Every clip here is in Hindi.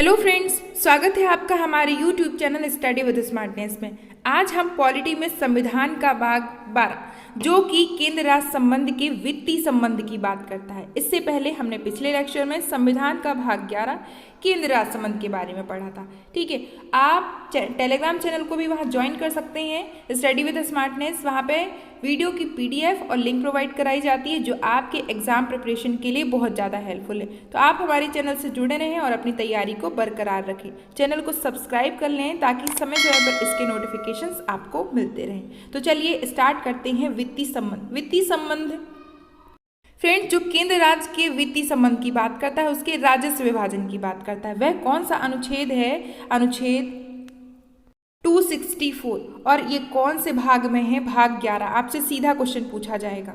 हेलो फ्रेंड्स, स्वागत है आपका हमारे YouTube channel study with smartness में। आज हम पॉलिटी में संविधान का भाग 12 जो कि केंद्र राज्य संबंध के वित्तीय संबंध की बात करता है। इससे पहले हमने पिछले लेक्चर में संविधान का भाग 11 केंद्र राज्य संबंध के बारे में पढ़ा था। ठीक है, आप टेलीग्राम चैनल को भी वहाँ ज्वाइन कर सकते हैं, स्टडी विद स्मार्टनेस। वहाँ पे वीडियो की PDF और लिंक प्रोवाइड कराई जाती है जो आपके एग्जाम प्रिपरेशन के लिए बहुत ज़्यादा हेल्पफुल है। तो आप हमारे चैनल से जुड़े रहें और अपनी तैयारी को बरकरार रखें। चैनल को सब्सक्राइब कर लें ताकि समय समय पर इसके नोटिफिकेशंस आपको मिलते रहें। तो चलिए स्टार्ट करते हैं वित्तीय संबंध। वित्तीय संबंध फ्रेंड्स, जो केंद्र राज्य के वित्तीय संबंध की बात करता है उसके राजस्व विभाजन की बात करता है। वह कौन सा अनुच्छेद है? अनुच्छेद 264। और ये कौन से भाग में है? भाग 11। आपसे सीधा क्वेश्चन पूछा जाएगा।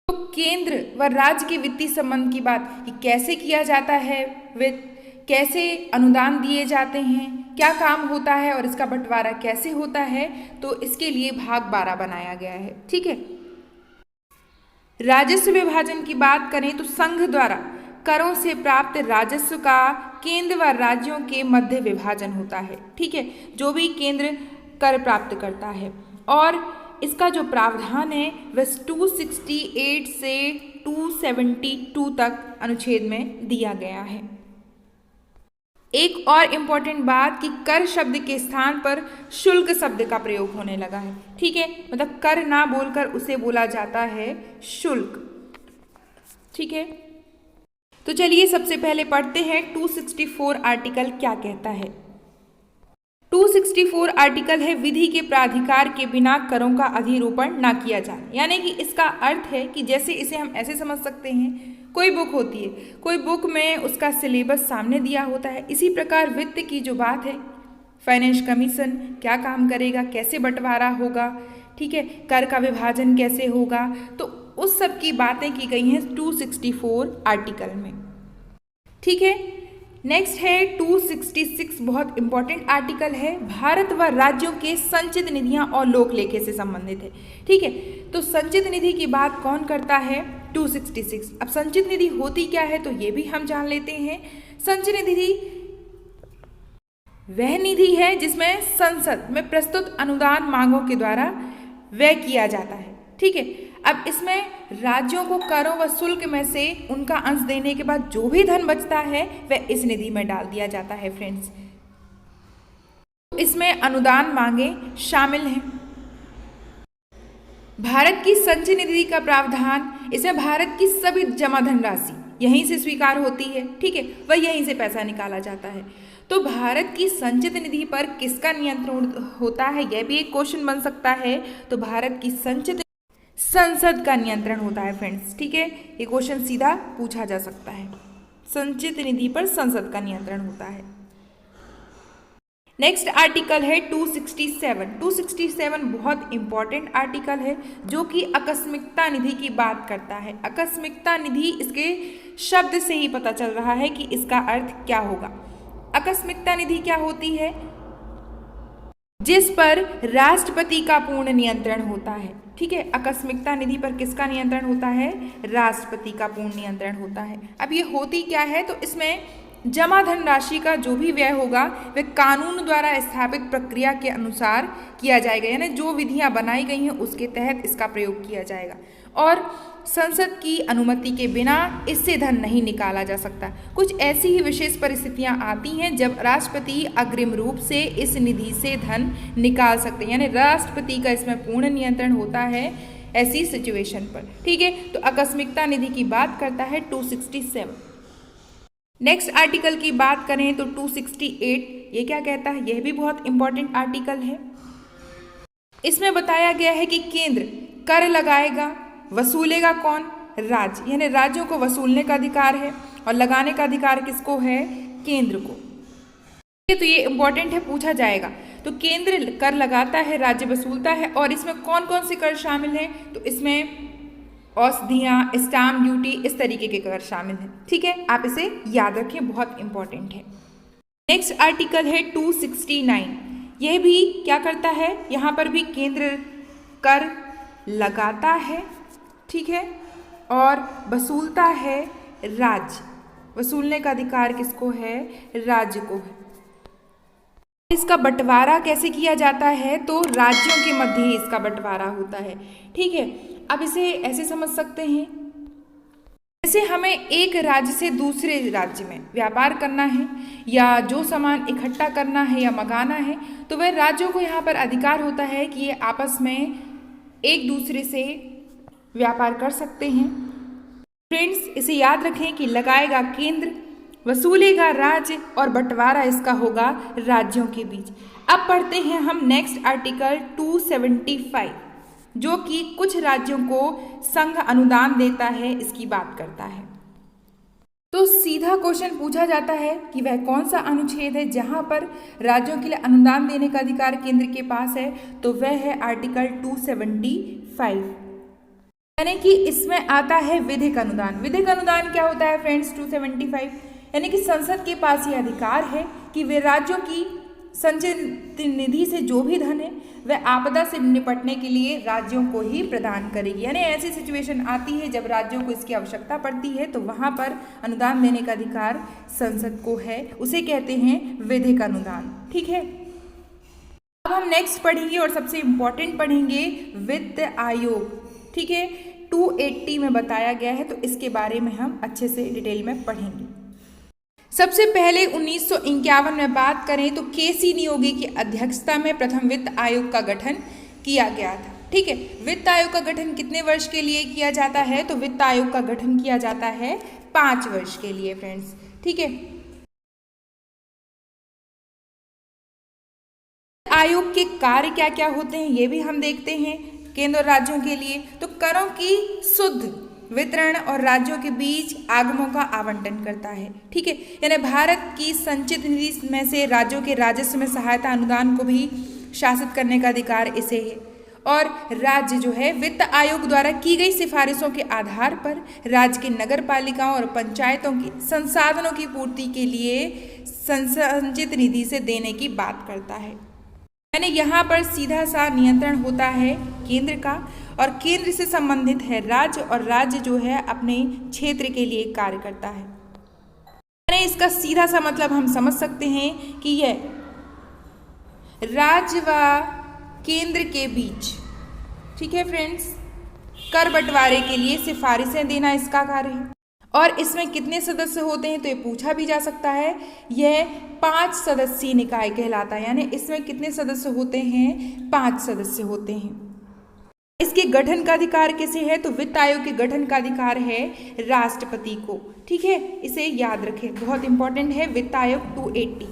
तो केंद्र व राज्य के वित्तीय संबंध की बात कि कैसे किया जाता है, कैसे अनुदान दिए जाते हैं, क्या काम होता है और इसका बंटवारा कैसे होता है, तो इसके लिए भाग 12 बनाया गया है। ठीक है, राजस्व विभाजन की बात करें तो संघ द्वारा करों से प्राप्त राजस्व का केंद्र व राज्यों के मध्य विभाजन होता है। ठीक है, जो भी केंद्र कर प्राप्त करता है, और इसका जो प्रावधान है वह 268 से 272 तक अनुच्छेद में दिया गया है। एक और इम्पॉर्टेंट बात कि कर शब्द के स्थान पर शुल्क शब्द का प्रयोग होने लगा है। ठीक है, मतलब कर ना बोलकर उसे बोला जाता है शुल्क। ठीक है, तो चलिए सबसे पहले पढ़ते हैं 264 आर्टिकल क्या कहता है। 264 आर्टिकल है विधि के प्राधिकार के बिना करों का अधिरोपण ना किया जाए। यानी कि इसका अर्थ है कि जैसे इसे हम ऐसे समझ सकते हैं, कोई बुक होती है, कोई बुक में उसका सिलेबस सामने दिया होता है। इसी प्रकार वित्त की जो बात है, फाइनेंस कमीशन क्या काम करेगा, कैसे बंटवारा होगा, ठीक है, कर का विभाजन कैसे होगा, तो उस सब की बातें की गई हैं 264 आर्टिकल में। ठीक है, नेक्स्ट है 266, बहुत इंपॉर्टेंट आर्टिकल है, भारत व राज्यों के संचित निधियां और लोक लेखे से संबंधित है। ठीक है, तो संचित निधि की बात कौन करता है? 266। अब संचित निधि होती क्या है तो ये भी हम जान लेते हैं। संचित निधि वह निधि है जिसमें संसद में प्रस्तुत अनुदान मांगों के द्वारा व्यय किया जाता है। ठीक है, अब इसमें राज्यों को करों व शुल्क में से उनका अंश देने के बाद जो भी धन बचता है वह इस निधि में डाल दिया जाता है। फ्रेंड्स, इसमें अनुदान मांगे शामिल हैं। भारत की संचय निधि का प्रावधान, इसमें भारत की सभी जमा धनराशि यहीं से स्वीकार होती है। ठीक है, वह यहीं से पैसा निकाला जाता है। तो भारत की संचित निधि पर किसका नियंत्रण होता है, यह भी एक क्वेश्चन बन सकता है। तो भारत की संचित संसद का नियंत्रण होता है। फ्रेंड्स, ठीक है, ये क्वेश्चन सीधा पूछा जा सकता है। संचित निधि पर संसद का नियंत्रण होता है। नेक्स्ट आर्टिकल है 267। 267 बहुत इंपॉर्टेंट आर्टिकल है जो कि आकस्मिकता निधि की बात करता है। आकस्मिकता निधि, इसके शब्द से ही पता चल रहा है कि इसका अर्थ क्या होगा। आकस्मिकता निधि क्या होती है? जिस पर राष्ट्रपति का पूर्ण नियंत्रण होता है। ठीक है, आकस्मिकता निधि पर किसका नियंत्रण होता है? राष्ट्रपति का पूर्ण नियंत्रण होता है। अब ये होती क्या है, तो इसमें जमा धनराशि का जो भी व्यय होगा वह कानून द्वारा स्थापित प्रक्रिया के अनुसार किया जाएगा, यानी जो विधियां बनाई गई हैं उसके तहत इसका प्रयोग किया जाएगा, और संसद की अनुमति के बिना इससे धन नहीं निकाला जा सकता। कुछ ऐसी ही विशेष परिस्थितियां आती हैं जब राष्ट्रपति अग्रिम रूप से इस निधि से धन निकाल सकते हैं, यानी राष्ट्रपति का इसमें पूर्ण नियंत्रण होता है ऐसी सिचुएशन पर। ठीक है, तो आकस्मिकता निधि की बात करता है 267। नेक्स्ट आर्टिकल की बात करें तो 268, ये क्या कहता है? यह भी बहुत इंपॉर्टेंट आर्टिकल है। इसमें बताया गया है कि केंद्र कर लगाएगा, वसूलेगा कौन? राज्य, यानी राज्यों को वसूलने का अधिकार है और लगाने का अधिकार किसको है? केंद्र को। तो ये इंपॉर्टेंट है, पूछा जाएगा। तो केंद्र कर लगाता है, राज्य वसूलता है, और इसमें कौन कौन से कर शामिल हैं? तो इसमें औषधियाँ, स्टाम्प ड्यूटी, इस तरीके के कर शामिल हैं। ठीक है, आप इसे याद रखें, बहुत इंपॉर्टेंट है। नेक्स्ट आर्टिकल है 269। यह भी क्या करता है? यहाँ पर भी केंद्र कर लगाता है, ठीक है, और वसूलता है राज्य, वसूलने का अधिकार किसको है? राज्य को है। इसका बंटवारा कैसे किया जाता है? तो राज्यों के मध्य ही इसका बंटवारा होता है। ठीक है, अब इसे ऐसे समझ सकते हैं, जैसे हमें एक राज्य से दूसरे राज्य में व्यापार करना है या जो सामान इकट्ठा करना है या मंगाना है, तो वह राज्यों को यहाँ पर अधिकार होता है कि ये आपस में एक दूसरे से व्यापार कर सकते हैं। फ्रेंड्स, इसे याद रखें कि लगाएगा केंद्र, वसूलेगा राज्य और बंटवारा इसका होगा राज्यों के बीच। अब पढ़ते हैं हम नेक्स्ट आर्टिकल 275, जो कि कुछ राज्यों को संघ अनुदान देता है, इसकी बात करता है। तो सीधा क्वेश्चन पूछा जाता है कि वह कौन सा अनुच्छेद है जहां पर राज्यों के लिए अनुदान देने का अधिकार केंद्र के पास है? तो वह है आर्टिकल 275, यानी कि इसमें आता है विधिक अनुदान। विधिक अनुदान क्या होता है फ्रेंड्स? 275 यानी कि संसद के पास ये अधिकार है कि वे राज्यों की संचित निधि से जो भी धन है वह आपदा से निपटने के लिए राज्यों को ही प्रदान करेगी। यानी ऐसी सिचुएशन आती है जब राज्यों को इसकी आवश्यकता पड़ती है तो वहाँ पर अनुदान देने का अधिकार संसद को है, उसे कहते हैं विधिक अनुदान। ठीक है, अब हम नेक्स्ट पढ़ेंगे और सबसे इम्पोर्टेंट पढ़ेंगे वित्त आयोग। ठीक है, 280 में बताया गया है, तो इसके बारे में हम अच्छे से डिटेल में पढ़ेंगे। सबसे पहले 1951 में बात करें तो केसी नियोगी की अध्यक्षता में प्रथम वित्त आयोग का गठन किया गया था। ठीक है, वित्त आयोग का गठन कितने वर्ष के लिए किया जाता है? तो वित्त आयोग का गठन किया जाता है 5 वर्ष के लिए फ्रेंड्स। ठीक है, आयोग के कार्य क्या क्या होते हैं ये भी हम देखते हैं केंद्र और राज्यों के लिए। तो करों की शुद्ध वितरण और राज्यों के बीच आगमों का आवंटन करता है। ठीक है, यानी भारत की संचित निधि में से राज्यों के राजस्व में सहायता अनुदान को भी शासित करने का अधिकार इसे है। और राज्य जो है वित्त आयोग द्वारा की गई सिफारिशों के आधार पर राज्य के नगर पालिकाओं और पंचायतों की संसाधनों की पूर्ति के लिए संचित निधि से देने की बात करता है। यानी यहाँ पर सीधा सा नियंत्रण होता है केंद्र का और केंद्र से संबंधित है राज्य, और राज्य जो है अपने क्षेत्र के लिए कार्य करता है। यानी इसका सीधा सा मतलब हम समझ सकते हैं कि यह राज्य व केंद्र के बीच, ठीक है फ्रेंड्स, कर बंटवारे के लिए सिफारिशें देना इसका कार्य है। और इसमें कितने सदस्य होते हैं तो ये पूछा भी जा सकता है। यह 5 सदस्यीय निकाय कहलाता है, यानी इसमें कितने सदस्य होते हैं? 5 सदस्य होते हैं। इसके गठन का अधिकार किसे है? तो वित्त आयोग के गठन का अधिकार है राष्ट्रपति को। ठीक है, इसे याद रखें, बहुत इंपॉर्टेंट है वित्त आयोग 280।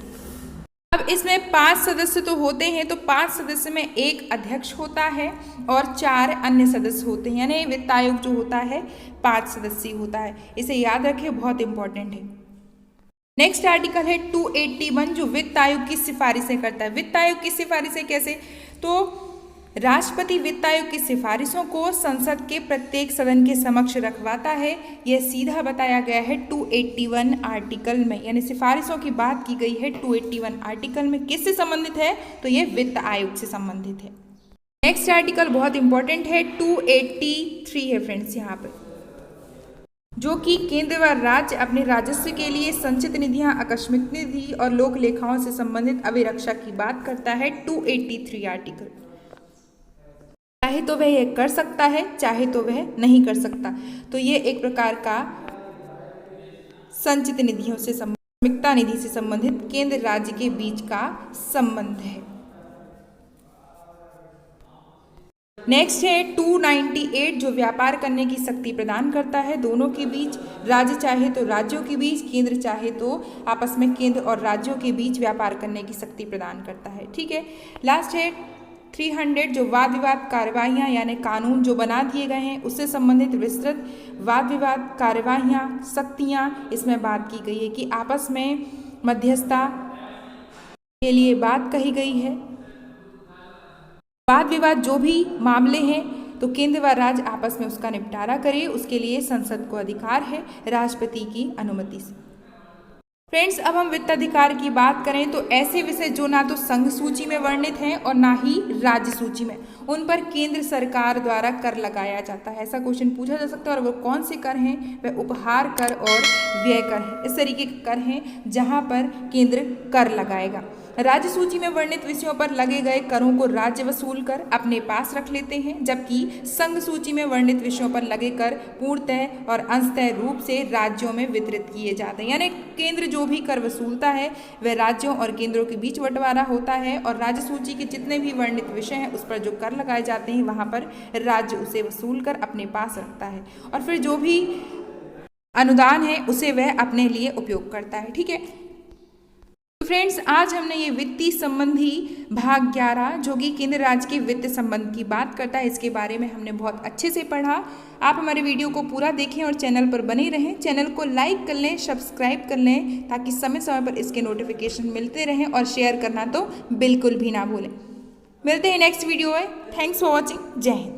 अब इसमें 5 सदस्य तो होते हैं, तो 5 सदस्य में एक अध्यक्ष होता है और 4 अन्य सदस्य होते हैं, यानी वित्त आयोग जो होता है 5 सदस्यीय होता है। इसे याद रखें, बहुत इंपॉर्टेंट है। नेक्स्ट आर्टिकल है 281 जो वित्त आयोग की सिफारिशें करता है। वित्त आयोग की सिफारिशें कैसे? तो राष्ट्रपति वित्त आयोग की सिफारिशों को संसद के प्रत्येक सदन के समक्ष रखवाता है। यह सीधा बताया गया है 281 आर्टिकल में, यानी सिफारिशों की बात की गई है 281 आर्टिकल में। किससे संबंधित है? तो यह वित्त आयोग से संबंधित है। नेक्स्ट आर्टिकल बहुत इंपॉर्टेंट है 283 है फ्रेंड्स, यहाँ पर, जो कि केंद्र व राज्य अपने राजस्व के लिए संचित निधियां, आकस्मिक निधि और लोक लेखाओं से संबंधित अभिरक्षा की बात करता है। 283 आर्टिकल, चाहे तो वह यह कर सकता है, चाहे तो वह नहीं कर सकता। तो ये एक प्रकार का संचित निधियों से आकस्मिकता निधि से संबंधित केंद्र राज्य के बीच का संबंध है। नेक्स्ट है 298 जो व्यापार करने की शक्ति प्रदान करता है दोनों के बीच, राज्य चाहे तो राज्यों के बीच, केंद्र चाहे तो आपस में केंद्र और राज्यों के बीच व्यापार करने की शक्ति प्रदान करता है। ठीक है, लास्ट है 300 जो वाद विवाद कार्यवाहियाँ यानी कानून जो बना दिए गए हैं उससे संबंधित विस्तृत वाद विवाद कार्यवाहियाँ शक्तियाँ इसमें बात की गई है कि आपस में मध्यस्थता के लिए बात कही गई है। वाद विवाद जो भी मामले हैं तो केंद्र व राज्य आपस में उसका निपटारा करे, उसके लिए संसद को अधिकार है राष्ट्रपति की अनुमति से। फ्रेंड्स, अब हम वित्त अधिकार की बात करें तो ऐसे विषय जो ना तो संघ सूची में वर्णित हैं और ना ही राज्य सूची में, उन पर केंद्र सरकार द्वारा कर लगाया जाता है। ऐसा क्वेश्चन पूछा जा सकता है। और वो कौन से कर हैं? वह उपहार कर और व्यय कर है। इस तरीके के कर हैं जहां पर केंद्र कर लगाएगा। राज्य सूची में वर्णित विषयों पर लगे गए करों को राज्य वसूल कर अपने पास रख लेते हैं, जबकि संघ सूची में वर्णित विषयों पर लगे कर पूर्णतः और अंशतः रूप से राज्यों में वितरित किए जाते हैं। यानी केंद्र जो भी कर वसूलता है वह राज्यों और केंद्रों के बीच बंटवारा होता है, और राज्य सूची के जितने भी वर्णित विषय हैं उस पर जो कर लगाए जाते हैं वहां पर राज्य उसे वसूल कर अपने पास रखता है, और फिर जो भी अनुदान है उसे वह अपने लिए उपयोग करता है। ठीक है, फ्रेंड्स, आज हमने ये वित्तीय संबंधी भाग 11 जो कि केंद्र राज्य के वित्त संबंध की बात करता है, इसके बारे में हमने बहुत अच्छे से पढ़ा। आप हमारे वीडियो को पूरा देखें और चैनल पर बने रहें। चैनल को लाइक कर लें, सब्सक्राइब कर लें, ताकि समय समय पर इसके नोटिफिकेशन मिलते रहें, और शेयर करना तो बिल्कुल भी ना भूलें। मिलते हैं नेक्स्ट वीडियो में। Thanks for watching. जय हिंद।